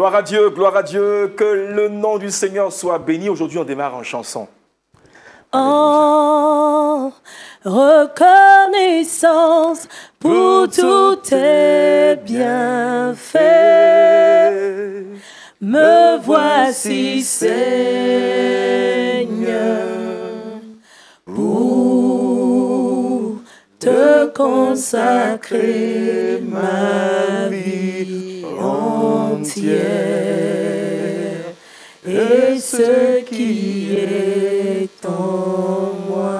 gloire à Dieu, que le nom du Seigneur soit béni. Aujourd'hui, on démarre en chanson. En reconnaissance pour tous tes bienfaits, me voici Seigneur, pour te consacrer ma vie entière et ce qui est en moi.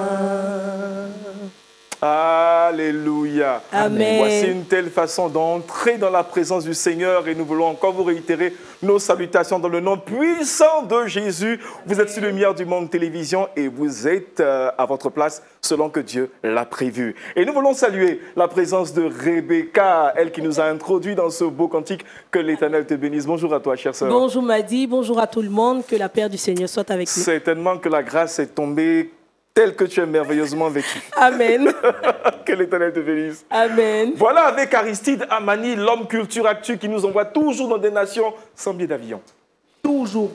Alléluia. Amen. Voici une telle façon d'entrer dans la présence du Seigneur et nous voulons encore vous réitérer nos salutations dans le nom puissant de Jésus. Vous êtes sur le Lumière du Monde Télévision et vous êtes à votre place selon que Dieu l'a prévu. Et nous voulons saluer la présence de Rebecca, elle qui nous a introduit dans ce beau cantique. Que l'Éternel te bénisse. Bonjour à toi, chère sœur. Bonjour Madi, bonjour à tout le monde, que la paix du Seigneur soit avec nous. Certainement que la grâce est tombée tel que tu es merveilleusement vécu. Amen. Que l'Éternel te bénisse. Amen. Voilà avec Aristide Amani, l'homme culture actu qui nous envoie toujours dans des nations sans billet d'avion. Toujours,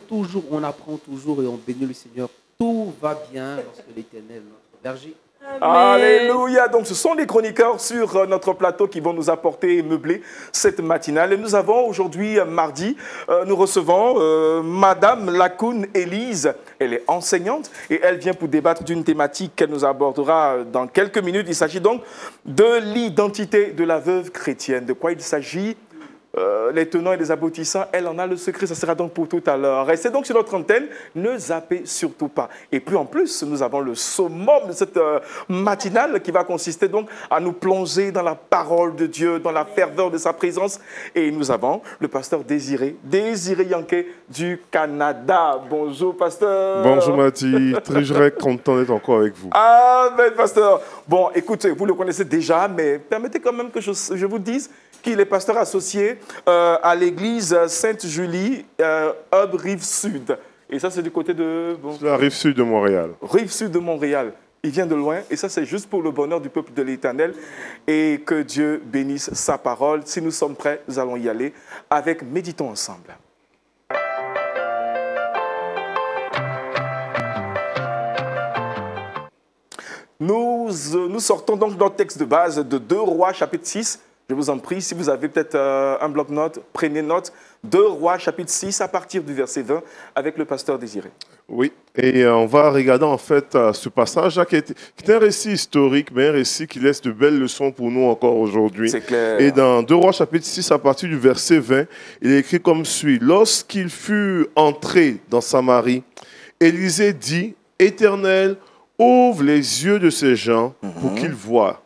on apprend toujours et on bénit le Seigneur. Tout va bien lorsque l'Éternel, notre berger. Amen. Alléluia. Donc ce sont les chroniqueurs sur notre plateau qui vont nous apporter et meubler cette matinale. Et nous avons aujourd'hui, mardi, nous recevons Madame Lakoun Élise. Elle est enseignante et elle vient pour débattre d'une thématique qu'elle nous abordera dans quelques minutes. Il s'agit donc de l'identité de la veuve chrétienne. De quoi il s'agit? Les tenants et les aboutissants, elle en a le secret, ça sera donc pour tout à l'heure. Restez donc sur notre antenne, ne zappez surtout pas. Et puis en plus, nous avons le summum de cette matinale qui va consister donc à nous plonger dans la parole de Dieu, dans la ferveur de sa présence. Et nous avons le pasteur Désiré Yanké du Canada. Bonjour pasteur. Bonjour Mati, très content d'être encore avec vous. Amen pasteur. Bon, écoutez, vous le connaissez déjà, mais permettez quand même que je vous dise qu'il est pasteur associé à l'église Sainte-Julie, Hub Rive-Sud. Et ça, c'est du côté de... Bon, la Rive-Sud de Montréal. Rive-Sud de Montréal. Il vient de loin et ça, c'est juste pour le bonheur du peuple de l'Éternel. Et que Dieu bénisse sa parole. Si nous sommes prêts, nous allons y aller avec Méditons ensemble. Nous sortons donc de notre texte de base de 2 Rois, chapitre 6. Je vous en prie, si vous avez peut-être un bloc-notes, prenez note. 2 Rois, chapitre 6, à partir du verset 20, avec le pasteur Désiré. Oui, et on va regarder en fait ce passage-là qui est un récit historique, mais un récit qui laisse de belles leçons pour nous encore aujourd'hui. C'est clair. Et dans 2 Rois, chapitre 6, à partir du verset 20, il est écrit comme suit. « Lorsqu'il fut entré dans Samarie, Élisée dit, « Éternel, ouvre les yeux de ces gens pour qu'ils voient. »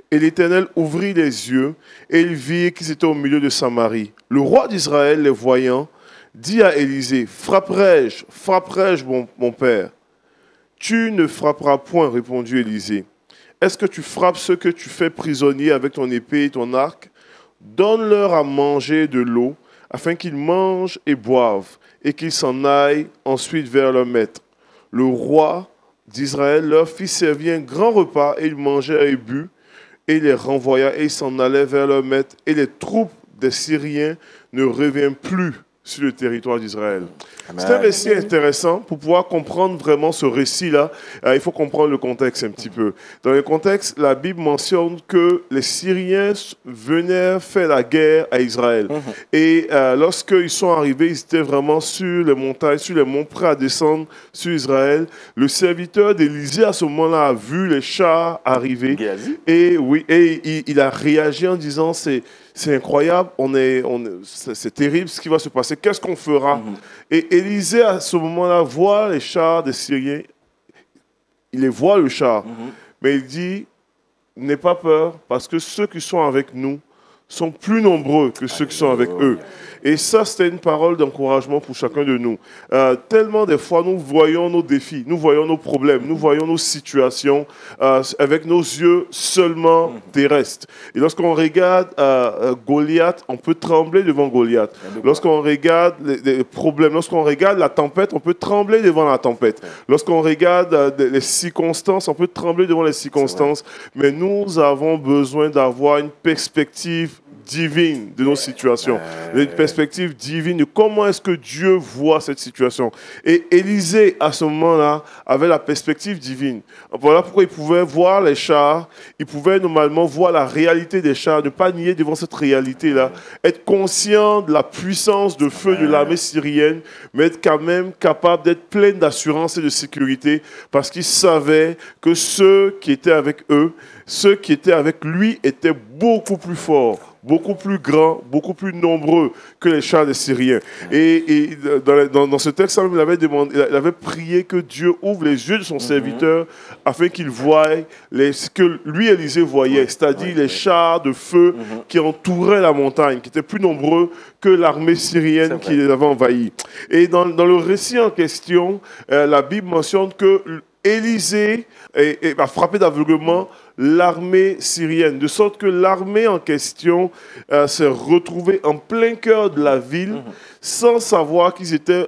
Et l'Éternel ouvrit les yeux, et il vit qu'ils étaient au milieu de Samarie. Le roi d'Israël, les voyant, dit à Élisée, « Frapperai-je, mon père ?» « Tu ne frapperas point, répondit Élisée. « Est-ce que tu frappes ceux que tu fais prisonniers avec ton épée et ton arc? Donne-leur à manger de l'eau, afin qu'ils mangent et boivent, et qu'ils s'en aillent ensuite vers leur maître. » Le roi d'Israël leur fit servir un grand repas, et ils mangèrent et burent. Et il les renvoya et ils s'en allaient vers leur maître. Et les troupes des Syriens ne revinrent plus sur le territoire d'Israël. C'est un récit intéressant. Pour pouvoir comprendre vraiment ce récit-là, il faut comprendre le contexte un petit peu. Dans le contexte, la Bible mentionne que les Syriens venaient faire la guerre à Israël. Et lorsqu'ils sont arrivés, ils étaient vraiment sur les montagnes, sur les monts, prêts à descendre sur Israël. Le serviteur d'Élisée, à ce moment-là, a vu les chars arriver. Et oui, et il a réagi en disant, c'est incroyable, c'est terrible ce qui va se passer. Qu'est-ce qu'on fera? Et Élisée, à ce moment-là, voit les chars des Syriens. Il les voit, le char. Mais il dit, n'aie pas peur, parce que ceux qui sont avec nous sont plus nombreux que ceux qui sont avec eux. Et ça, c'était une parole d'encouragement pour chacun de nous. Tellement des fois, nous voyons nos défis, nous voyons nos problèmes, nous voyons nos situations avec nos yeux seulement terrestres. Et lorsqu'on regarde Goliath, on peut trembler devant Goliath. Lorsqu'on regarde les problèmes, lorsqu'on regarde la tempête, on peut trembler devant la tempête. Lorsqu'on regarde les circonstances, on peut trembler devant les circonstances. Mais nous avons besoin d'avoir une perspective divine de nos situations, une perspective divine de comment est-ce que Dieu voit cette situation. Et Élisée, à ce moment-là, avait la perspective divine. Voilà pourquoi il pouvait voir les chars, il pouvait normalement voir la réalité des chars, ne pas nier devant cette réalité-là, être conscient de la puissance de feu de l'armée syrienne, mais être quand même capable d'être plein d'assurance et de sécurité, parce qu'il savait que ceux qui étaient avec eux, ceux qui étaient avec lui étaient beaucoup plus forts, beaucoup plus grands, beaucoup plus nombreux que les chars des Syriens. Et dans ce texte, il avait prié que Dieu ouvre les yeux de son serviteur afin qu'il voie ce que lui, Élisée, voyait, c'est-à-dire les chars de feu qui entouraient la montagne, qui étaient plus nombreux que l'armée syrienne qui les avait envahis. Et dans le récit en question, la Bible mentionne que Élisée a frappé d'aveuglement l'armée syrienne, de sorte que l'armée en question s'est retrouvée en plein cœur de la ville sans savoir qu'ils étaient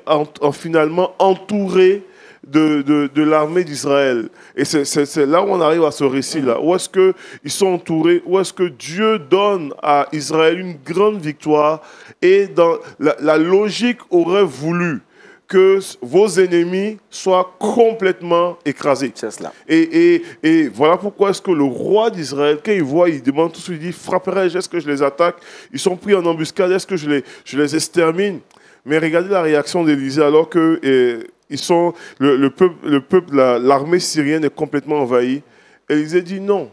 finalement entourés de l'armée d'Israël. Et c'est là où on arrive à ce récit-là. Où est-ce qu'ils sont entourés? Où est-ce que Dieu donne à Israël une grande victoire? Et dans la logique aurait voulu que vos ennemis soient complètement écrasés. C'est cela. Et voilà pourquoi est-ce que le roi d'Israël, quand il voit, il demande tout de suite, il dit, frapperai-je, est-ce que je les attaque? Ils sont pris en embuscade, est-ce que je les extermine? Mais regardez la réaction d'Élisée alors que le peuple, l'armée syrienne est complètement envahie. Élisée dit non,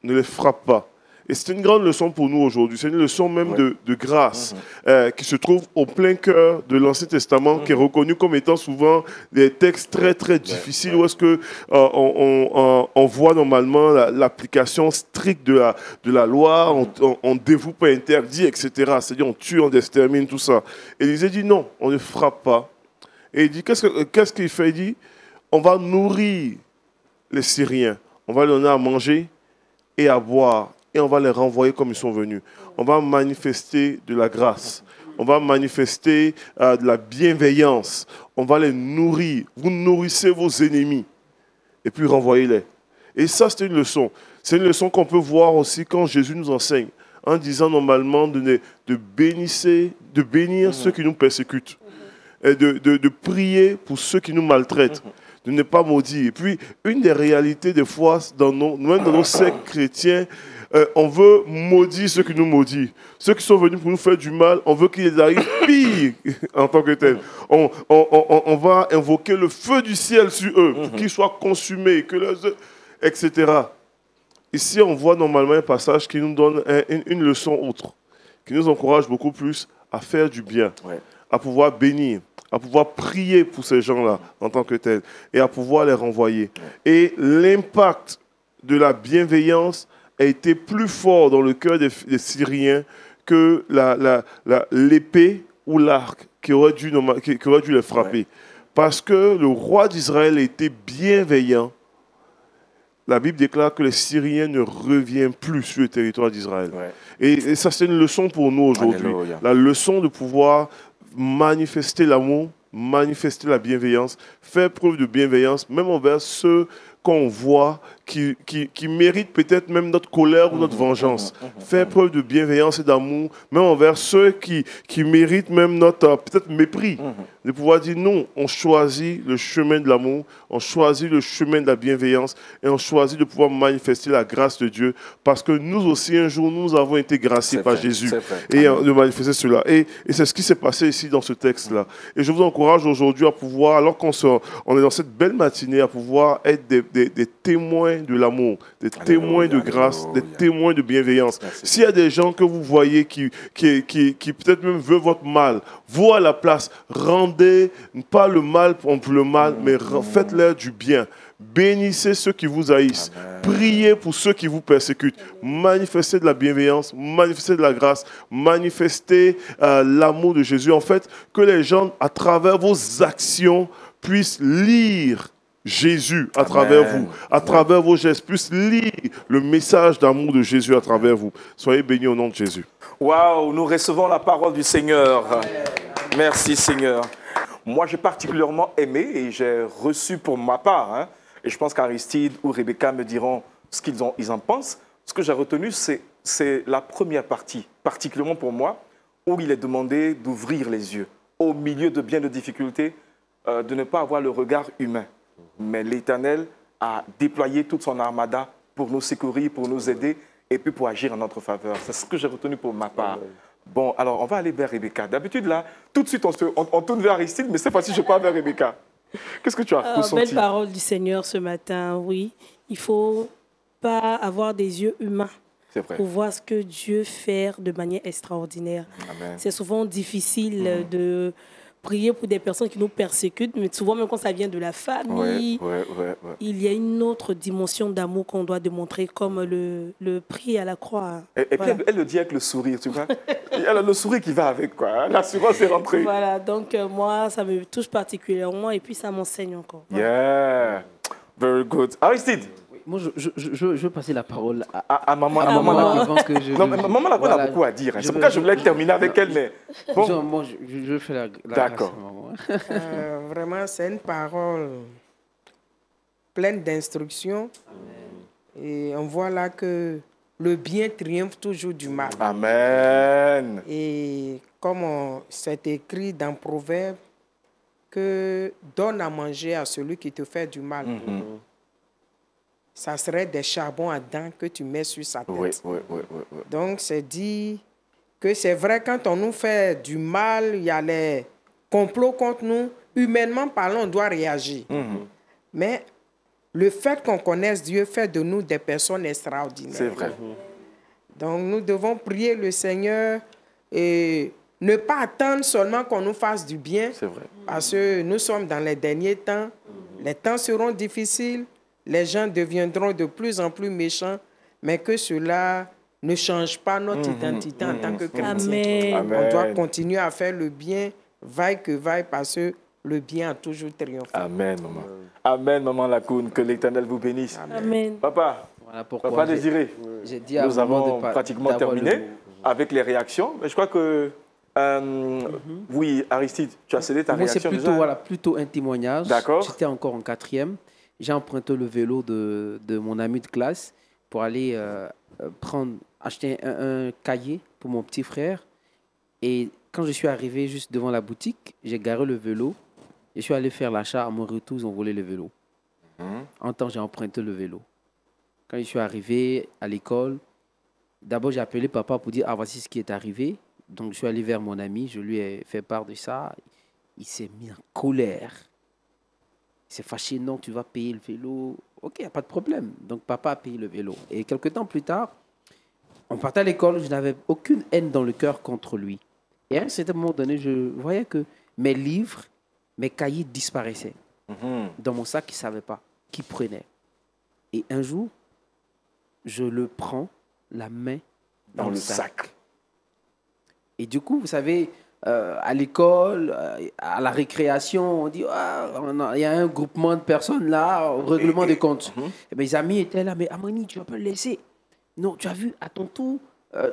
ne les frappe pas. Et c'est une grande leçon pour nous aujourd'hui. C'est une leçon même de grâce qui se trouve au plein cœur de l'Ancien Testament, qui est reconnu comme étant souvent des textes très, très difficiles où est-ce que on voit normalement l'application stricte de la loi, on dévoue pas interdit, etc. C'est-à-dire on tue, on extermine, tout ça. Élisée dit non, on ne frappe pas. Et il dit, qu'est-ce qu'il fait? Il dit, on va nourrir les Syriens, on va leur donner à manger et à boire, et on va les renvoyer comme ils sont venus. On va manifester de la grâce. On va manifester de la bienveillance. On va les nourrir. Vous nourrissez vos ennemis. Et puis renvoyez-les. Et ça, c'est une leçon. C'est une leçon qu'on peut voir aussi quand Jésus nous enseigne, en disant normalement de bénir ceux qui nous persécutent. Et de prier pour ceux qui nous maltraitent. De ne pas maudire. Et puis, une des réalités des fois, même dans nos sectes chrétiens, on veut maudire ceux qui nous maudissent. Ceux qui sont venus pour nous faire du mal, on veut qu'ils arrivent pire en tant que tels. On va invoquer le feu du ciel sur eux, pour qu'ils soient consumés, etc. Ici, on voit normalement un passage qui nous donne une leçon autre, qui nous encourage beaucoup plus à faire du bien, à pouvoir bénir, à pouvoir prier pour ces gens-là en tant que tels, et à pouvoir les renvoyer. Et l'impact de la bienveillance a été plus fort dans le cœur des Syriens que l'épée ou l'arc qui aurait dû les frapper. Parce que le roi d'Israël a été bienveillant. La Bible déclare que les Syriens ne reviennent plus sur le territoire d'Israël. Et ça, c'est une leçon pour nous aujourd'hui. La leçon de pouvoir manifester l'amour, manifester la bienveillance, faire preuve de bienveillance, même envers ceux qu'on voit qui méritent peut-être même notre colère ou notre vengeance. Faire preuve de bienveillance et d'amour, même envers ceux qui méritent même notre peut-être mépris. De pouvoir dire non, on choisit le chemin de l'amour, on choisit le chemin de la bienveillance et on choisit de pouvoir manifester la grâce de Dieu parce que nous aussi un jour nous avons été graciés par Jésus et de manifester cela. Et c'est ce qui s'est passé ici dans ce texte-là. Et je vous encourage aujourd'hui à pouvoir, alors qu'on est dans cette belle matinée, à pouvoir être des témoins de l'amour, des témoins de grâce, des témoins de bienveillance. S'il y a des gens que vous voyez qui peut-être même veulent votre mal, vous à la place, rendez pas le mal pour le mal, mais faites-leur du bien. Bénissez ceux qui vous haïssent. Priez pour ceux qui vous persécutent. Manifestez de la bienveillance, manifestez de la grâce, manifestez l'amour de Jésus. En fait, que les gens, à travers vos actions, puissent lire Jésus à travers vous, à travers vos gestes, puissent lire le message d'amour de Jésus à travers vous. Soyez bénis au nom de Jésus. Waouh, nous recevons la parole du Seigneur. Merci Seigneur. Moi, j'ai particulièrement aimé et j'ai reçu pour ma part, et je pense qu'Aristide ou Rebecca me diront ce qu'ils en pensent. Ce que j'ai retenu, c'est la première partie particulièrement pour moi, où il est demandé d'ouvrir les yeux, au milieu de bien de difficultés, de ne pas avoir le regard humain. Mais l'Éternel a déployé toute son armada pour nous secourir, pour nous aider et puis pour agir en notre faveur. C'est ce que j'ai retenu pour ma part. Bon, alors on va aller vers Rebecca. D'habitude, là, tout de suite, on tourne vers Aristide, mais cette fois-ci, je pars vers Rebecca. Qu'est-ce que tu as ressenti? Belle parole du Seigneur ce matin, oui. Il ne faut pas avoir des yeux humains pour voir ce que Dieu fait de manière extraordinaire. C'est souvent difficile de prier pour des personnes qui nous persécutent, mais souvent même quand ça vient de la famille, il y a une autre dimension d'amour qu'on doit démontrer, comme le prix à la croix. Et puis elle le dit avec le sourire, tu vois. Elle a le sourire qui va avec, quoi. L'assurance est rentrée. Voilà, donc moi, ça me touche particulièrement et puis ça m'enseigne encore. Yeah, very good. Aristide. Moi, je veux passer la parole à maman. Maman a beaucoup à dire. C'est pourquoi je voulais terminer avec elle. Mais bon. Moi, je fais la D'accord. Vraiment, c'est une parole pleine d'instructions. Et on voit là que le bien triomphe toujours du mal. Amen. Et comme c'est écrit dans Proverbe, que donne à manger à celui qui te fait du mal. Ça serait des charbons à dents que tu mets sur sa tête. Oui. Donc, c'est dit que c'est vrai, quand on nous fait du mal, il y a les complots contre nous. Humainement parlant, on doit réagir. Mais le fait qu'on connaisse Dieu fait de nous des personnes extraordinaires. C'est vrai. Donc, nous devons prier le Seigneur et ne pas attendre seulement qu'on nous fasse du bien. C'est vrai. Parce que nous sommes dans les derniers temps. Les temps seront difficiles. Les gens deviendront de plus en plus méchants, mais que cela ne change pas notre identité en tant que chrétien. On doit continuer à faire le bien, vaille que vaille, parce que le bien a toujours triomphé. Amen, maman. Amen, maman Lakoun. Que l'Éternel vous bénisse. Amen. Papa, voilà Papa Désiré, nous avons pratiquement terminé avec les réactions. Mais je crois que, oui, Aristide, tu as cédé ta réaction déjà. C'est plutôt un témoignage. D'accord. J'étais encore en 4e. J'ai emprunté le vélo de mon ami de classe pour aller acheter un cahier pour mon petit frère. Et quand je suis arrivé juste devant la boutique, j'ai garé le vélo. Je suis allé faire l'achat. À mon retour, ils ont volé le vélo. En temps, j'ai emprunté le vélo. Quand je suis arrivé à l'école, d'abord, j'ai appelé papa pour dire « Ah, voici ce qui est arrivé ». Donc, je suis allé vers mon ami. Je lui ai fait part de ça. Il s'est mis en colère. C'est fâché, non, tu vas payer le vélo. Ok, il n'y a pas de problème. Donc, papa a payé le vélo. Et quelques temps plus tard, on partait à l'école, je n'avais aucune haine dans le cœur contre lui. Et à un certain moment donné, je voyais que mes livres, mes cahiers disparaissaient. Dans mon sac, il ne savait pas qui prenait. Et un jour, je le prends, la main dans le sac. Et du coup, vous savez... à l'école, à la récréation, on dit il y a un groupement de personnes là, au règlement des comptes. Et mes amis étaient là, mais Amani, tu vas pas le laisser. Non, tu as vu, à ton tour,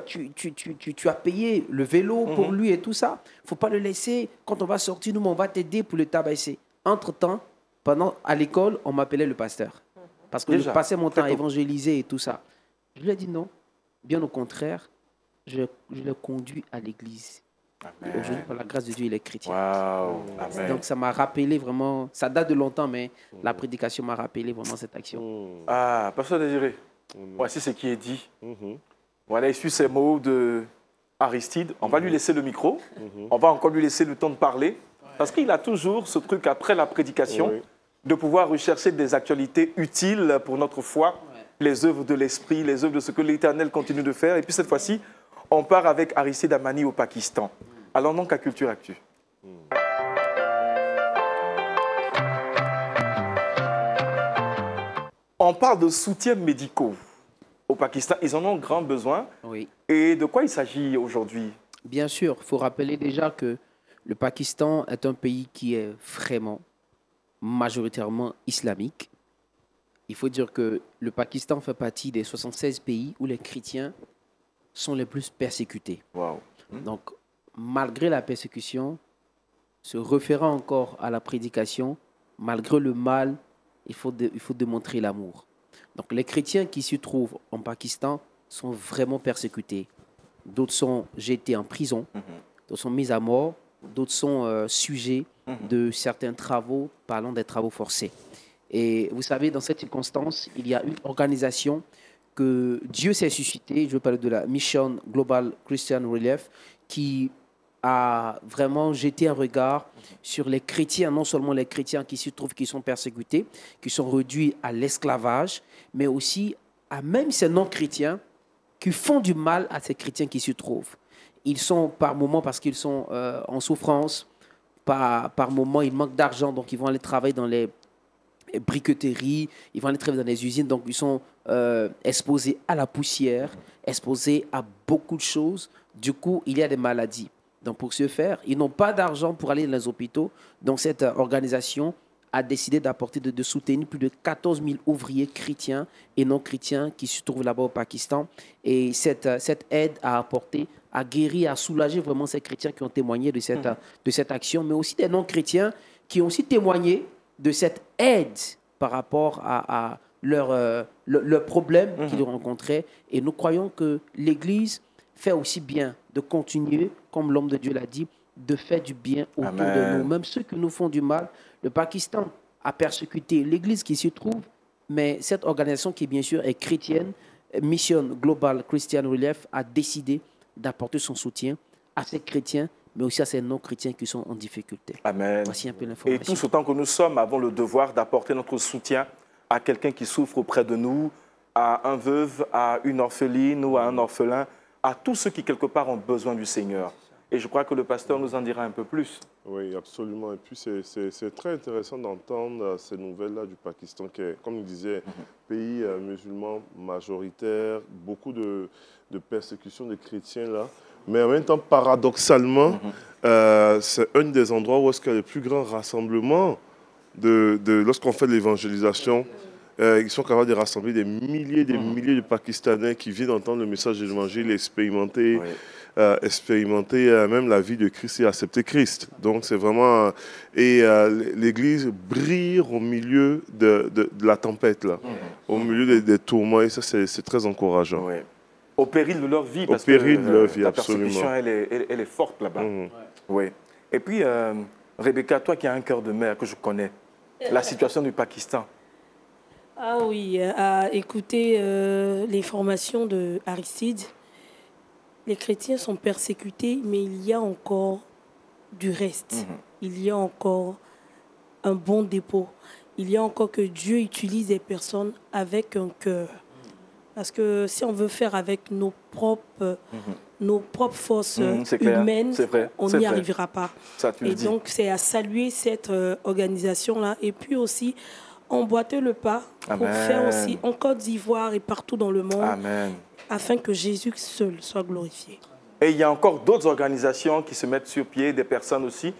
tu as payé le vélo pour lui et tout ça. Il ne faut pas le laisser. Quand on va sortir, nous, on va t'aider pour le tabasser. Entre-temps, à l'école, on m'appelait le pasteur. Parce que je passais mon temps à évangéliser et tout ça. Je lui ai dit non. Bien au contraire, je l'ai conduit à l'église. Aujourd'hui, par la grâce de Dieu, il est chrétien. Wow. Donc, ça m'a rappelé vraiment, ça date de longtemps, mais la prédication m'a rappelé vraiment cette action. Ah, Pasteur Désiré, voici ce qui est dit. Voilà, il suit ces mots de Aristide. On va lui laisser le micro. On va encore lui laisser le temps de parler. Parce qu'il a toujours ce truc, après la prédication, de pouvoir rechercher des actualités utiles pour notre foi, les œuvres de l'esprit, les œuvres de ce que l'Éternel continue de faire. Et puis cette fois-ci, on part avec Aristide Amani au Pakistan. Allons donc à Culture Actu. On parle de soutiens médicaux au Pakistan. Ils en ont grand besoin. Oui. Et de quoi il s'agit aujourd'hui? Bien sûr, il faut rappeler déjà que le Pakistan est un pays qui est vraiment majoritairement islamique. Il faut dire que le Pakistan fait partie des 76 pays où les chrétiens sont les plus persécutés. Wow. Donc, malgré la persécution, se référant encore à la prédication, malgré le mal, il faut démontrer l'amour. Donc, les chrétiens qui se trouvent en Pakistan sont vraiment persécutés. d'autres sont jetés en prison, d'autres sont mis à mort, d'autres sont sujets de certains travaux, parlant des travaux forcés. Et vous savez, dans cette circonstance, il y a une organisation que Dieu s'est suscitée, je veux parler de la Mission Global Christian Relief, qui a vraiment jeté un regard sur les chrétiens, non seulement les chrétiens qui se trouvent, qui sont persécutés, qui sont réduits à l'esclavage, mais aussi à même ces non-chrétiens qui font du mal à ces chrétiens qui se trouvent. Ils sont par moments, parce qu'ils sont en souffrance, par moments ils manquent d'argent, donc ils vont aller travailler dans les briqueteries, ils vont aller travailler dans les usines, donc ils sont exposés à la poussière, exposés à beaucoup de choses. Du coup, il y a des maladies. Donc, pour ce faire, ils n'ont pas d'argent pour aller dans les hôpitaux. Donc, cette organisation a décidé d'apporter, de soutenir plus de 14 000 ouvriers chrétiens et non chrétiens qui se trouvent là-bas au Pakistan. Et cette aide a apporté, a guéri, a soulagé vraiment ces chrétiens qui ont témoigné de cette action, mais aussi des non chrétiens qui ont aussi témoigné de cette aide par rapport à leurs problèmes qu'ils rencontraient. Et nous croyons que l'Église fait aussi bien de continuer, comme l'homme de Dieu l'a dit, de faire du bien autour de nous. Même ceux qui nous font du mal. Le Pakistan a persécuté l'Église qui s'y trouve, mais cette organisation qui, bien sûr, est chrétienne, Mission Global Christian Relief, a décidé d'apporter son soutien à ces chrétiens, mais aussi à ces non-chrétiens qui sont en difficulté. Amen. Voici un peu l'information. Et tous autant que nous sommes, avons le devoir d'apporter notre soutien à quelqu'un qui souffre auprès de nous, à un veuve, à une orpheline ou à un orphelin, à tous ceux qui, quelque part, ont besoin du Seigneur. Et je crois que le pasteur nous en dira un peu plus. Oui, absolument. Et puis, c'est très intéressant d'entendre ces nouvelles-là du Pakistan, qui est, comme il disait, pays musulman majoritaire, beaucoup de persécutions des chrétiens là. Mais en même temps, paradoxalement, c'est un des endroits où est-ce qu'il y a le plus grand rassemblement lorsqu'on fait de l'évangélisation. Ils sont capables de rassembler des milliers de Pakistanais qui viennent entendre le message de l'Évangile et expérimenter même la vie de Christ et accepter Christ. Donc c'est vraiment... Et l'Église brille au milieu de la tempête, là, au milieu des tourments, et ça c'est très encourageant. Oui. Au péril de leur vie, parce que la persécution, elle est forte là-bas. Oui. Et puis, Rebecca, toi qui as un cœur de mère que je connais, la situation du Pakistan. Ah oui, à écouter les formations de Aristide, les chrétiens sont persécutés, mais il y a encore du reste. Il y a encore un bon dépôt. Il y a encore que Dieu utilise des personnes avec un cœur. Parce que si on veut faire avec nos propres forces humaines, on n'y arrivera pas. Et donc, c'est à saluer cette organisation-là. Et puis aussi, emboîter le pas pour faire aussi en Côte d'Ivoire et partout dans le monde, afin que Jésus seul soit glorifié. Et il y a encore d'autres organisations qui se mettent sur pied, des personnes aussi,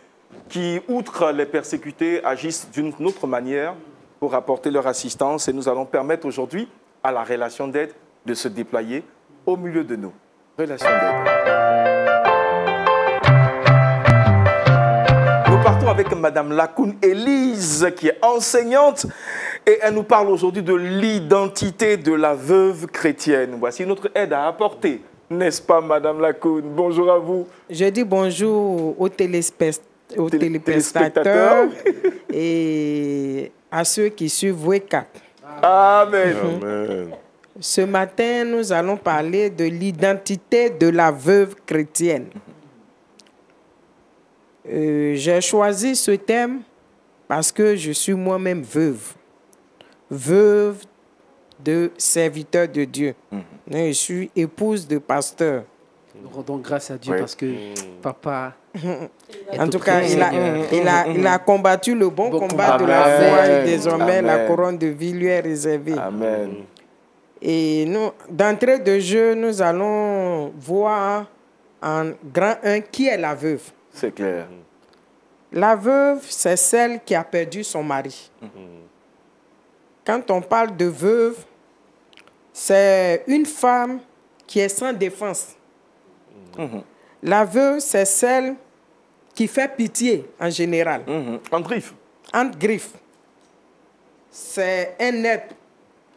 qui, outre les persécutés, agissent d'une autre manière pour apporter leur assistance. Et nous allons permettre aujourd'hui à la relation d'aide de se déployer au milieu de nous. Relation d'aide. Nous partons avec Madame Lakoun Élise, qui est enseignante, et elle nous parle aujourd'hui de l'identité de la veuve chrétienne. Voici notre aide à apporter, n'est-ce pas, Madame Lakoun? Bonjour à vous. Je dis bonjour aux téléspectateurs et à ceux qui suivent WECAP. Amen. Amen. Ce matin, nous allons parler de l'identité de la veuve chrétienne. J'ai choisi ce thème parce que je suis moi-même veuve. Veuve de serviteur de Dieu. Je suis épouse de pasteur. Nous rendons grâce à Dieu parce que papa... En tout cas, il a combattu le bon combat de la foi et désormais la couronne de vie lui est réservée. Amen. Et nous, d'entrée de jeu, nous allons voir en grand 1 qui est la veuve. C'est clair. La veuve, c'est celle qui a perdu son mari. Quand on parle de veuve, c'est une femme qui est sans défense. La veuve, c'est celle qui fait pitié en général. En griffe. En griffe. C'est un être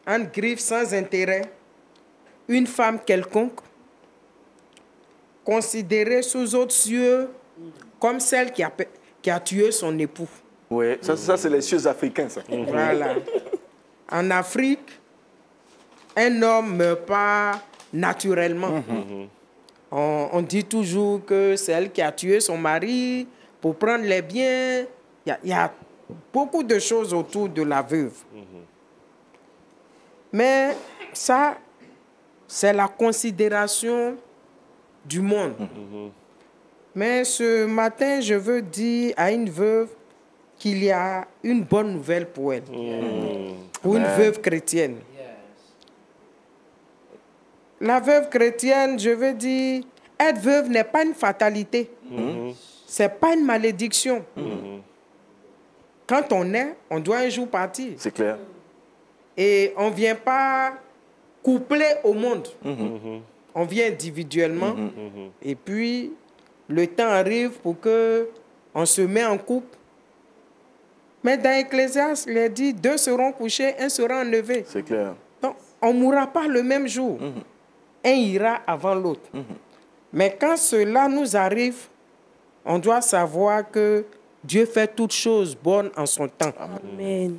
en griffe sans intérêt, une femme quelconque considérée sous autres yeux comme celle qui a tué son époux. Oui, ça c'est les cieux africains, ça. Voilà. En Afrique, un homme ne meurt pas naturellement. On dit toujours que c'est elle qui a tué son mari pour prendre les biens. Il y a beaucoup de choses autour de la veuve. Mais ça, c'est la considération du monde. Mais ce matin, je veux dire à une veuve qu'il y a une bonne nouvelle pour elle. Pour une veuve chrétienne. La veuve chrétienne, je veux dire, être veuve n'est pas une fatalité. Ce n'est pas une malédiction. Quand on est, on doit un jour partir. C'est clair. Et on ne vient pas couplé au monde. On vient individuellement. Et puis, le temps arrive pour qu'on se mette en couple. Mais dans Ecclésiaste, il est dit, 2 seront couchés, 1 sera enlevé. C'est clair. Donc, on ne mourra pas le même jour. Un ira avant l'autre. Mais quand cela nous arrive, on doit savoir que Dieu fait toutes choses bonnes en son temps. Amen.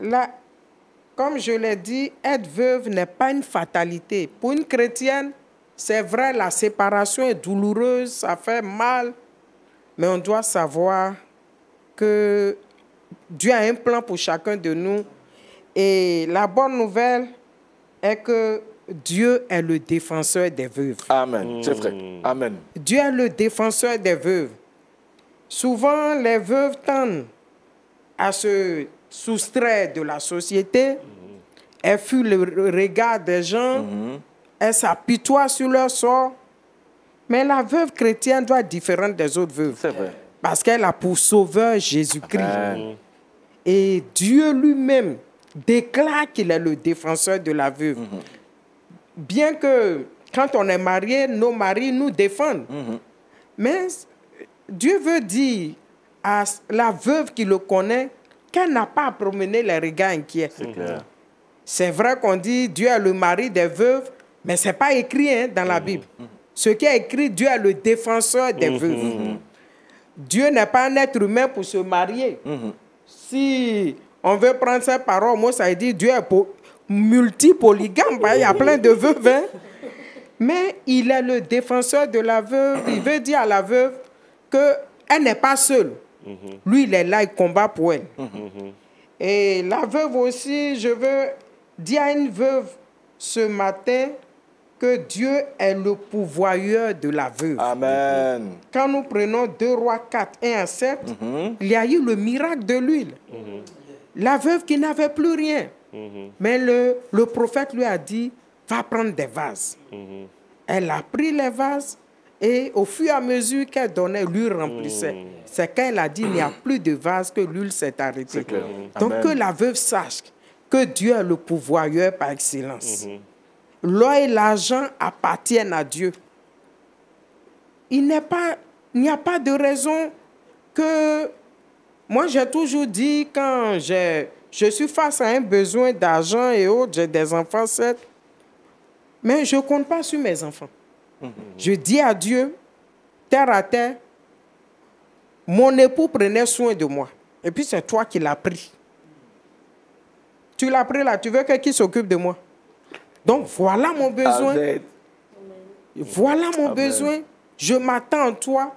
Là, comme je l'ai dit, être veuve n'est pas une fatalité. Pour une chrétienne, c'est vrai, la séparation est douloureuse, ça fait mal. Mais on doit savoir que Dieu a un plan pour chacun de nous. Et la bonne nouvelle est que Dieu est le défenseur des veuves. Amen. C'est vrai. Amen. Dieu est le défenseur des veuves. Souvent, les veuves tendent à se soustraire de la société. Elles fuient le regard des gens. Elles s'apitoient sur leur sort. Mais la veuve chrétienne doit être différente des autres veuves. C'est vrai. Parce qu'elle a pour sauveur Jésus-Christ. Et Dieu lui-même déclare qu'il est le défenseur de la veuve. Bien que quand on est marié, nos maris nous défendent. Mais Dieu veut dire à la veuve qui le connaît qu'elle n'a pas à promener les regards inquiets. C'est vrai qu'on dit Dieu est le mari des veuves, mais ce n'est pas écrit dans la Bible. Ce qui est écrit, Dieu est le défenseur des veuves. Dieu n'est pas un être humain pour se marier. Si on veut prendre cette parole, moi ça dit Dieu est multipolygame, il y a plein de veuves. Hein? Mais il est le défenseur de la veuve. Il veut dire à la veuve qu'elle n'est pas seule. Lui, il est là, il combat pour elle. Et la veuve aussi, je veux dire à une veuve ce matin que Dieu est le pourvoyeur de la veuve. Amen. Quand nous prenons 2 Rois 4, 1 à 7, il y a eu le miracle de l'huile. La veuve qui n'avait plus rien. Mais le prophète lui a dit, va prendre des vases. Elle a pris les vases et au fur et à mesure qu'elle donnait, l'huile remplissait. C'est quand elle a dit, il n'y a plus de vases que l'huile s'est arrêtée. Donc que la veuve sache que Dieu est le pourvoyeur par excellence. L'or et l'argent appartiennent à Dieu. Il n'y a pas de raison que... Moi, j'ai toujours dit, quand je suis face à un besoin d'argent et autres, j'ai des enfants, certes, mais je ne compte pas sur mes enfants. Je dis à Dieu, terre à terre, mon époux prenait soin de moi. Et puis c'est toi qui l'as pris. Tu l'as pris là, tu veux qui s'occupe de moi. Donc voilà mon besoin. Amen. Voilà mon besoin. Je m'attends à toi.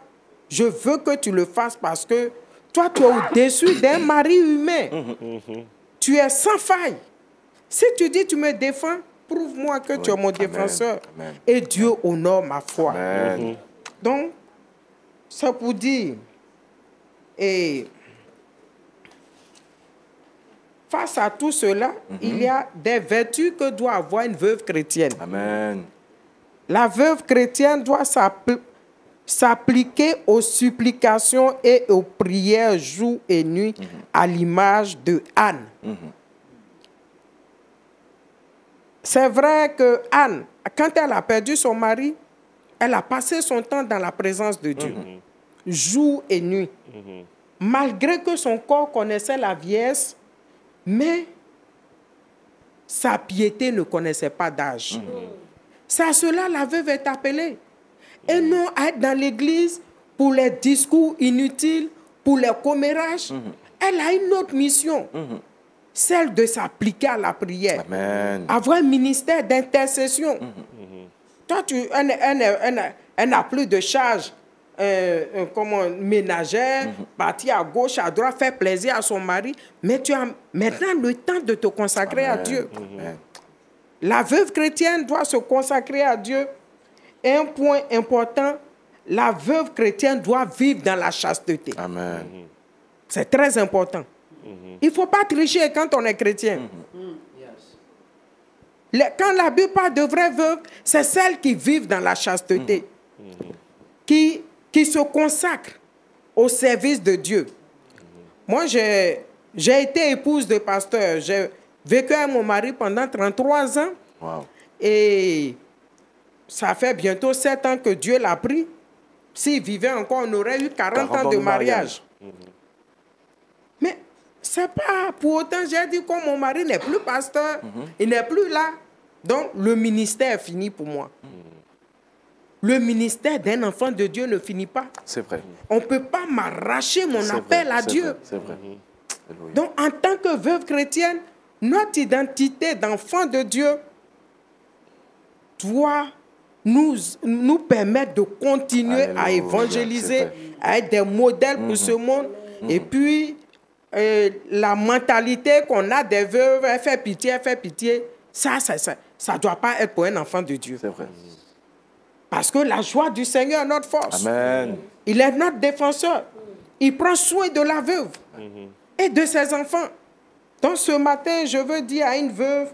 Je veux que tu le fasses parce que toi, tu es au-dessus d'un mari humain. Tu es sans faille. Si tu dis tu me défends, prouve-moi que tu es mon défenseur. Amen. Et Dieu honore ma foi. Amen. Donc, c'est pour dire, et face à tout cela, il y a des vertus que doit avoir une veuve chrétienne. Amen. La veuve chrétienne doit s'appliquer aux supplications et aux prières jour et nuit à l'image de Anne. C'est vrai que Anne, quand elle a perdu son mari, elle a passé son temps dans la présence de Dieu, jour et nuit. Malgré que son corps connaissait la vieillesse, mais sa piété ne connaissait pas d'âge. C'est à cela la veuve est appelée. Et non à être dans l'église pour les discours inutiles, pour les commérages. Elle a une autre mission. Celle de s'appliquer à la prière. Amen. Avoir un ministère d'intercession. Toi, elle n'a plus de charge ménagère, partir à gauche, à droite, faire plaisir à son mari. Mais tu as maintenant le temps de te consacrer à Dieu. La veuve chrétienne doit se consacrer à Dieu. Et un point important, la veuve chrétienne doit vivre dans la chasteté. Amen. C'est très important. Il ne faut pas tricher quand on est chrétien. Quand la Bible parle de vraies veuves, c'est celles qui vivent dans la chasteté, qui se consacrent au service de Dieu. Moi, j'ai été épouse de pasteur. J'ai vécu avec mon mari pendant 33 ans. Wow. Et ça fait bientôt 7 ans que Dieu l'a pris. S'il vivait encore, on aurait eu 40 ans de mariage. Mais ce n'est pas pour autant, j'ai dit, comme mon mari n'est plus pasteur, il n'est plus là. Donc, le ministère est fini pour moi. Le ministère d'un enfant de Dieu ne finit pas. C'est vrai. On ne peut pas m'arracher mon appel à Dieu. C'est vrai. Donc, en tant que veuve chrétienne, notre identité d'enfant de Dieu doit nous permettre de continuer à évangéliser, à être des modèles pour ce monde. Et puis, la mentalité qu'on a des veuves, elle fait pitié, ça ne doit pas être pour un enfant de Dieu. C'est vrai. Parce que la joie du Seigneur est notre force. Amen. Il est notre défenseur. Il prend soin de la veuve et de ses enfants. Donc ce matin, je veux dire à une veuve,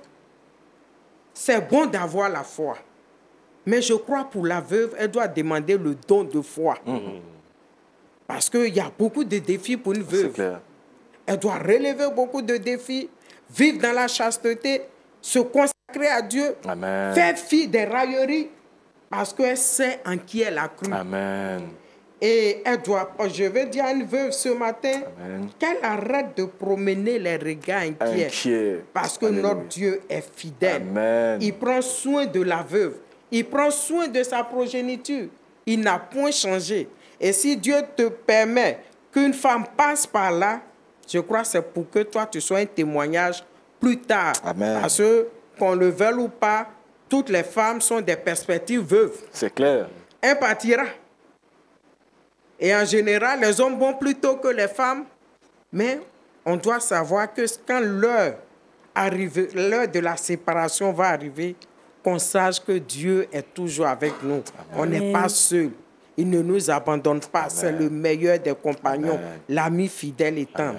c'est bon d'avoir la foi. Mais je crois pour la veuve, elle doit demander le don de foi. Parce qu'il y a beaucoup de défis pour une veuve. C'est clair. Elle doit relever beaucoup de défis, vivre dans la chasteté, se consacrer à Dieu, Amen. faire fi des railleries, parce qu'elle sait en qui elle a cru. Amen. Et elle doit, je veux dire à une veuve ce matin, qu'elle arrête de promener les regards inquiets. Parce que notre Dieu est fidèle. Amen. Il prend soin de la veuve. Il prend soin de sa progéniture. Il n'a point changé. Et si Dieu te permet qu'une femme passe par là, je crois que c'est pour que toi, tu sois un témoignage plus tard. Amen. Parce que, qu'on le veuille ou pas, toutes les femmes sont des perspectives veuves. C'est clair. Elle partira. Et en général, les hommes vont plus tôt que les femmes. Mais on doit savoir que quand l'heure de la séparation va arriver, qu'on sache que Dieu est toujours avec nous. Amen. On n'est pas seul. Il ne nous abandonne pas. C'est le meilleur des compagnons, l'ami fidèle et tendre.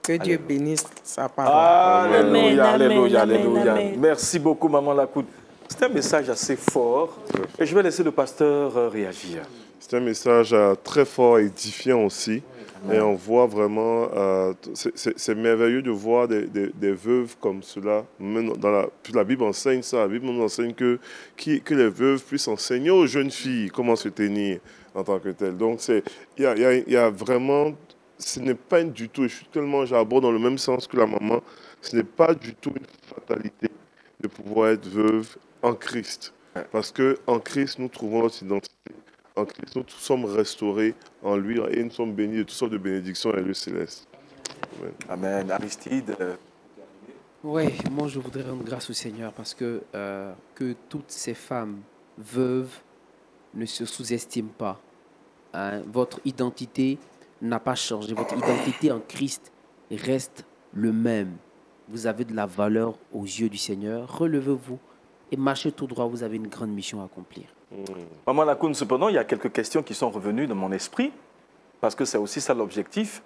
Que Dieu bénisse sa parole. Alléluia, alléluia, alléluia. Merci beaucoup, Maman Lakoun. C'est un message assez fort. Et je vais laisser le pasteur réagir. C'est un message très fort, édifiant aussi. Et on voit vraiment, c'est merveilleux de voir des veuves comme cela. Même la Bible enseigne ça. La Bible nous enseigne que les veuves puissent enseigner aux jeunes filles comment se tenir en tant que telles. Donc, il y a vraiment, ce n'est pas du tout, et j'aborde dans le même sens que la maman, ce n'est pas du tout une fatalité de pouvoir être veuve en Christ. Parce qu'en Christ, nous trouvons notre identité. En Christ, nous sommes restaurés en lui et nous sommes bénis de toutes sortes de bénédictions et le céleste. Amen. Amen. Aristide. Oui, moi je voudrais rendre grâce au Seigneur parce que toutes ces femmes veuves ne se sous-estiment pas. Votre identité n'a pas changé. Votre identité en Christ reste le même. Vous avez de la valeur aux yeux du Seigneur. Relevez-vous et marchez tout droit. Vous avez une grande mission à accomplir. Maman Lakoun, cependant, il y a quelques questions qui sont revenues dans mon esprit, parce que c'est aussi ça l'objectif,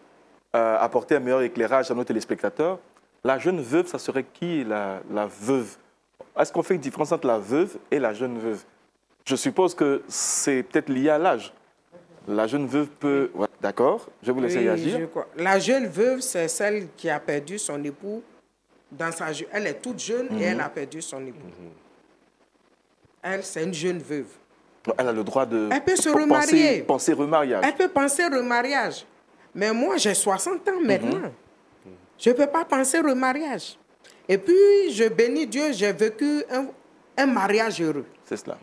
apporter un meilleur éclairage à nos téléspectateurs. La jeune veuve, ça serait qui la veuve? Est-ce qu'on fait une différence entre la veuve et la jeune veuve? Je suppose que c'est peut-être lié à l'âge. La jeune veuve peut... Ouais, d'accord, je vais vous laisser réagir. La jeune veuve, c'est celle qui a perdu son époux. Elle est toute jeune et elle a perdu son époux. Elle, c'est une jeune veuve. Elle a le droit de penser remariage. Elle peut penser remariage. Mais moi, j'ai 60 ans maintenant. Je ne peux pas penser remariage. Et puis, je bénis Dieu, j'ai vécu un mariage heureux. C'est cela.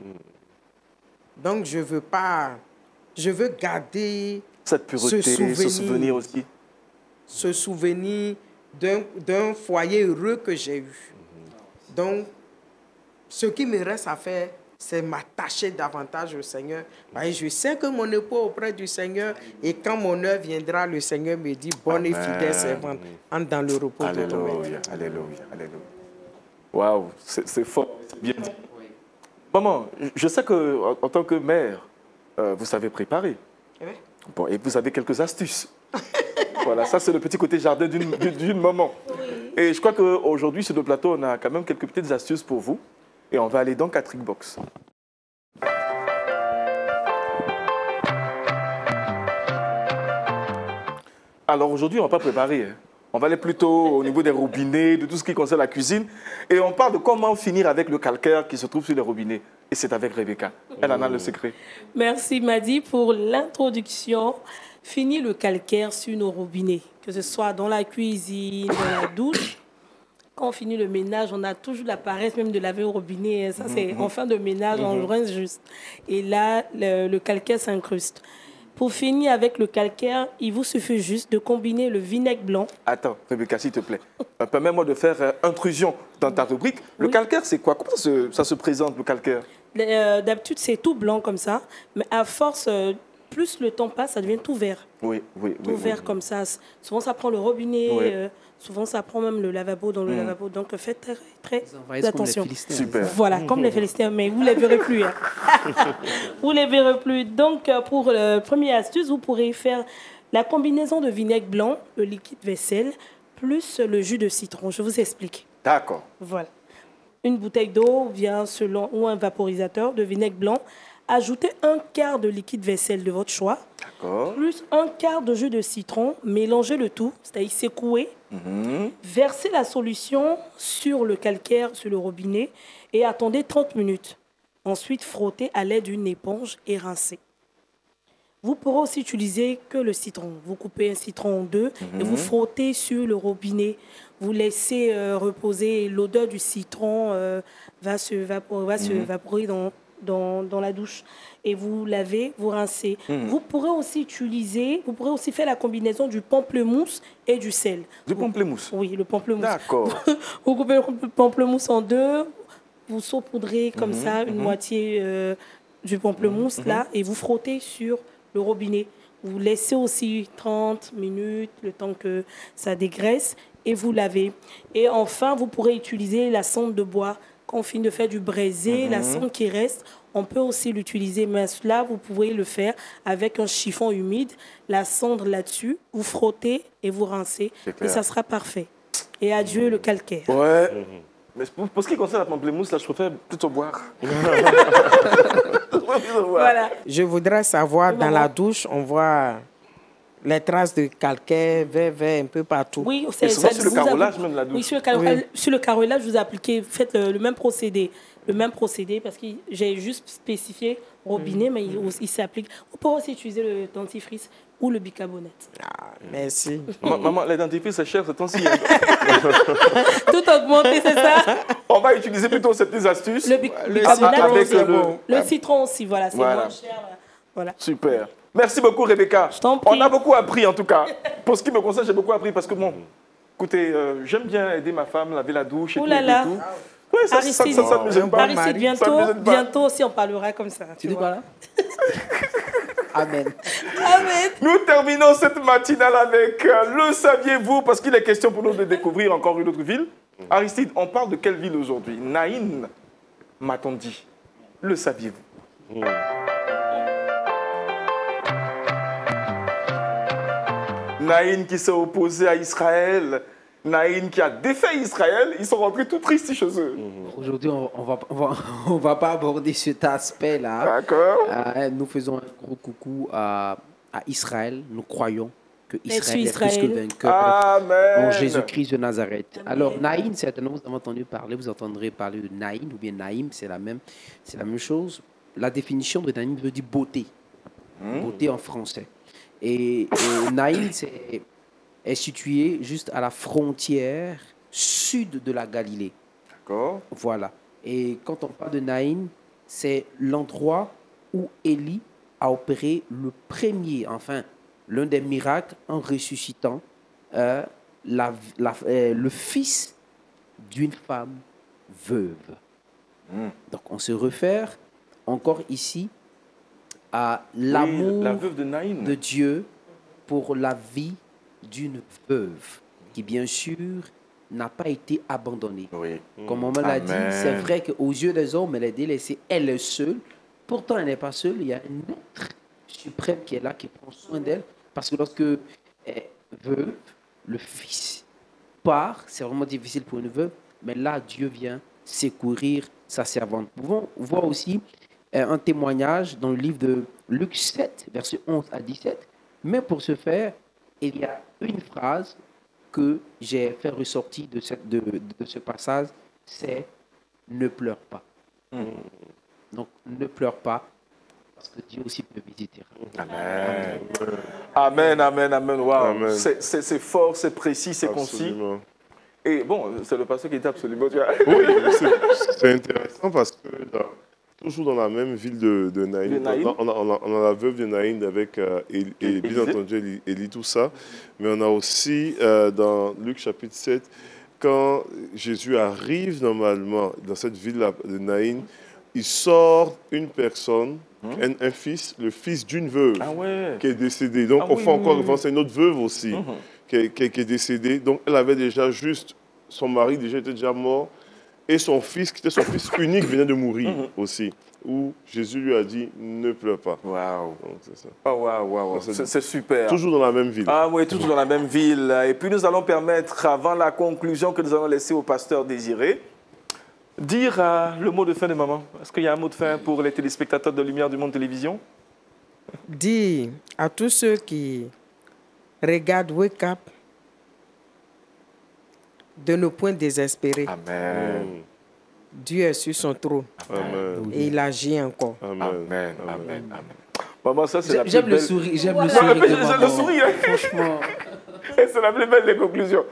Donc, je veux garder cette pureté, ce souvenir aussi. Ce souvenir d'un foyer heureux que j'ai eu. Donc, ce qui me reste à faire, c'est m'attacher davantage au Seigneur. Parce que je sais que mon époux est auprès du Seigneur et quand mon heure viendra, le Seigneur me dit, bonne et fidèle servante, entre dans le repos de ton maître. Alléluia, alléluia. Waouh, c'est fort, c'est bien dit. Maman, je sais qu'en tant que mère, vous savez préparer. Oui. Bon, et vous avez quelques astuces. Voilà, ça c'est le petit côté jardin d'une maman. Oui. Et je crois qu'aujourd'hui, sur le plateau, on a quand même quelques petites astuces pour vous. Et on va aller donc à Trickbox. Alors aujourd'hui, on ne va pas préparer. On va aller plutôt au niveau des robinets, de tout ce qui concerne la cuisine. Et on parle de comment finir avec le calcaire qui se trouve sur les robinets. Et c'est avec Rebecca. Elle en a le secret. Merci Madi pour l'introduction. Finir le calcaire sur nos robinets, que ce soit dans la cuisine, dans la douche. Quand on finit le ménage, on a toujours la paresse même de laver au robinet. Ça, c'est en fin de ménage, on rince juste. Et là, le calcaire s'incruste. Pour finir avec le calcaire, il vous suffit juste de combiner le vinaigre blanc. Attends, Rebecca, s'il te plaît. Permets-moi de faire intrusion dans ta rubrique. Le calcaire, c'est quoi? Comment ça se présente, le calcaire? D'habitude, c'est tout blanc comme ça. Mais à force, plus le temps passe, ça devient tout vert. Oui. Tout vert comme ça. Souvent, ça prend le robinet. Oui. Souvent, ça prend même le lavabo dans le lavabo. Donc, faites très attention. Super. Voilà, comme les Philistins. Mais vous ne les verrez plus. Hein. Vous ne les verrez plus. Donc, pour la première astuce, vous pourrez faire la combinaison de vinaigre blanc, le liquide vaisselle, plus le jus de citron. Je vous explique. D'accord. Voilà. Une bouteille d'eau ou un vaporisateur de vinaigre blanc. Ajoutez un quart de liquide vaisselle de votre choix, plus un quart de jus de citron, mélangez le tout, c'est-à-dire secouez, versez la solution sur le calcaire, sur le robinet et attendez 30 minutes. Ensuite, frottez à l'aide d'une éponge et rincez. Vous pourrez aussi utiliser que le citron. Vous coupez un citron en deux et vous frottez sur le robinet. Vous laissez reposer, l'odeur du citron va se évaporer dans la douche et vous lavez, vous rincez. Vous pourrez aussi faire la combinaison du pamplemousse et du sel. Du pamplemousse? Oui, le pamplemousse. D'accord. Vous coupez le pamplemousse en deux, vous saupoudrez comme ça une moitié du pamplemousse là et vous frottez sur le robinet. Vous laissez aussi 30 minutes, le temps que ça dégraisse et vous lavez. Et enfin, vous pourrez utiliser la cendre de bois. Quand on finit de faire du braisé, la cendre qui reste, on peut aussi l'utiliser. Mais là, vous pouvez le faire avec un chiffon humide, la cendre là-dessus, vous frottez et vous rincez. Et ça sera parfait. Et adieu le calcaire. Ouais. Mais pour ce qui concerne la pamplemousse, là, je préfère plutôt boire. Voilà. Je voudrais savoir, dans la douche, on voit les traces de calcaire, vert un peu partout. Oui, c'est sur le carrelage même, la douche. Oui, sur le carrelage, vous appliquez, faites le même procédé. Le même procédé, parce que j'ai juste spécifié robinet, mais il s'applique. On peut aussi utiliser le dentifrice ou le bicarbonate. Ah, merci. Maman, les dentifrices, c'est cher, c'est ton-ci. Tout augmenté, c'est ça? On va utiliser plutôt ces petites astuces. Le bicarbonate avec le citron aussi, voilà, c'est moins cher. Voilà. Super. Merci beaucoup, Rebecca. Je t'en prie. On a beaucoup appris, en tout cas. Pour ce qui me concerne, j'ai beaucoup appris parce que, bon, écoutez, j'aime bien aider ma femme, laver la douche et tout. Oui, ça me gêne pas. Aristide, bientôt aussi, on parlera comme ça. Tu dis quoi là? Amen. Amen. Nous terminons cette matinale avec le saviez-vous, parce qu'il est question pour nous de découvrir encore une autre ville. Aristide, on parle de quelle ville aujourd'hui? Naïn, m'a-t-on dit. Le saviez-vous? Naïn qui s'est opposé à Israël, Naïn qui a défait Israël, ils sont rentrés tout tristes chez eux. Aujourd'hui, on va pas aborder cet aspect-là. D'accord. Nous faisons un gros coucou à Israël. Nous croyons que Israël est plus que vainqueur en Jésus-Christ de Nazareth. Alors, Naïm, certainement, vous avez entendu parler, vous entendrez parler de Naïm ou bien Naïm, c'est la même chose. La définition de Naïm veut dire beauté. Beauté en français. Et Naïm est situé juste à la frontière sud de la Galilée. D'accord. Voilà. Et quand on parle de Naïn, c'est l'endroit où Élie a opéré le premier, enfin, l'un des miracles en ressuscitant le fils d'une femme veuve. Donc, on se réfère encore ici à l'amour la veuve de Naïn, de Dieu pour la vie d'une veuve qui, bien sûr, n'a pas été abandonnée. Oui. Comme on me l'a dit, c'est vrai qu'aux yeux des hommes, elle est délaissée, elle est seule. Pourtant, elle n'est pas seule. Il y a un être suprême qui est là, qui prend soin d'elle. Parce que lorsque veuve, le fils part, c'est vraiment difficile pour une veuve, mais là, Dieu vient secourir sa servante. Nous pouvons voir aussi un témoignage dans le livre de Luc 7, versets 11 à 17. Mais pour ce faire, il y a une phrase que j'ai fait ressortir de ce passage, c'est « ne pleure pas ». Donc, ne pleure pas, parce que Dieu aussi peut visiter. Amen. Amen, amen, amen. Wow. C'est fort, c'est précis, c'est concis. Et bon, c'est le pasteur qui était absolument... Oui, c'est intéressant parce que toujours dans la même ville de Naïn, on a la veuve de Naïn avec, bien entendu, Élie, tout ça. Mais on a aussi, dans Luc chapitre 7, quand Jésus arrive normalement dans cette ville de Naïn, il sort une personne, un fils, le fils d'une veuve qui est décédée. Donc, on fait encore référence à une autre veuve aussi qui est décédée. Donc, elle avait déjà juste, son mari déjà était déjà mort. Et son fils, qui était son fils unique, venait de mourir aussi. Où Jésus lui a dit, ne pleure pas. Waouh. C'est ça. Oh, waouh. C'est super. Toujours dans la même ville. Ah oui, toujours dans la même ville. Et puis nous allons permettre, avant la conclusion que nous allons laisser au pasteur Désiré, dire le mot de fin de maman. Est-ce qu'il y a un mot de fin pour les téléspectateurs de Lumière du Monde Télévision? Dis à tous ceux qui regardent Wake Up de ne point désespérer. Amen. Dieu est sur son trône. Amen. Et il agit encore. Amen. Amen. Maman, ça c'est la plus belle... J'aime le sourire. J'aime le sourire. Franchement. C'est la plus belle des conclusions.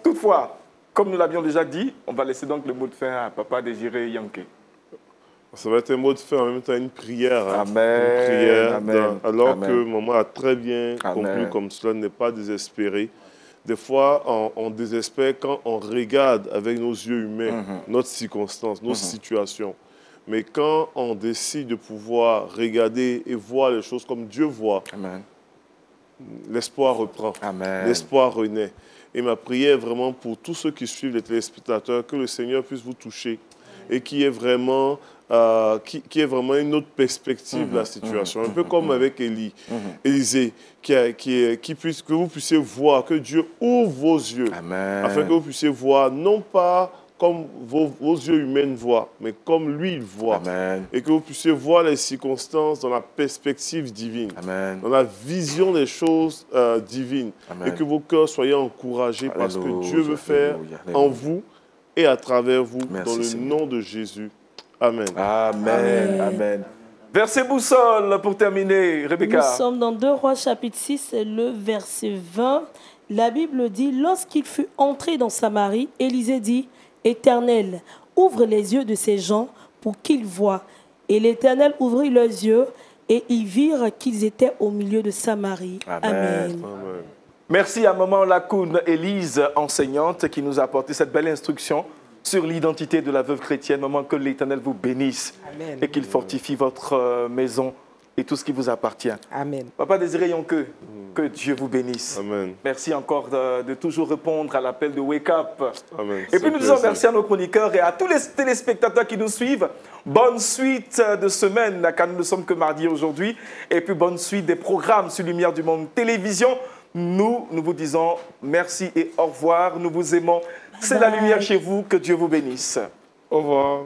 Toutefois, comme nous l'avions déjà dit, on va laisser donc le mot de fin à Papa Désiré Yanké. Ça va être un mot de fin, en même temps une prière. Amen. Une prière. Amen. Alors Amen. que maman a très bien conclu comme cela, n'est pas désespéré. Des fois, on désespère quand on regarde avec nos yeux humains notre circonstance, nos situations. Mais quand on décide de pouvoir regarder et voir les choses comme Dieu voit, l'espoir reprend, l'espoir renaît. Et ma prière vraiment pour tous ceux qui suivent les téléspectateurs, que le Seigneur puisse vous toucher et qui est vraiment une autre perspective de la situation. Un peu comme avec Élisée, que vous puissiez voir, que Dieu ouvre vos yeux, afin que vous puissiez voir, non pas comme vos yeux humains voient, mais comme lui il voit. Et que vous puissiez voir les circonstances dans la perspective divine, dans la vision des choses divines. Et que vos cœurs soient encouragés par ce que Dieu veut faire en vous et à travers vous, dans le nom de Jésus. Amen. Amen. Amen. Verset boussole pour terminer, Rebecca. Nous sommes dans 2 Rois chapitre 6, le verset 20. La Bible dit, lorsqu'il fut entré dans Samarie, Élisée dit, Éternel, ouvre les yeux de ces gens pour qu'ils voient. Et l'Éternel ouvrit leurs yeux et ils virent qu'ils étaient au milieu de Samarie. Amen. Amen. Merci à maman Lacoune Élise, enseignante, qui nous a apporté cette belle instruction sur l'identité de la veuve chrétienne. Maman, que l'Éternel vous bénisse. Amen. Et qu'il fortifie votre maison et tout ce qui vous appartient. Amen. Papa Désiré Yanké, que Dieu vous bénisse. Amen. Merci encore de toujours répondre à l'appel de Wake Up. Amen. Et puis nous disons merci à nos chroniqueurs et à tous les téléspectateurs qui nous suivent. Bonne suite de semaine, car nous ne sommes que mardi aujourd'hui. Et puis bonne suite des programmes sur Lumière du Monde Télévision. Nous vous disons merci et au revoir. Nous vous aimons. C'est la lumière chez vous. Que Dieu vous bénisse. Au revoir.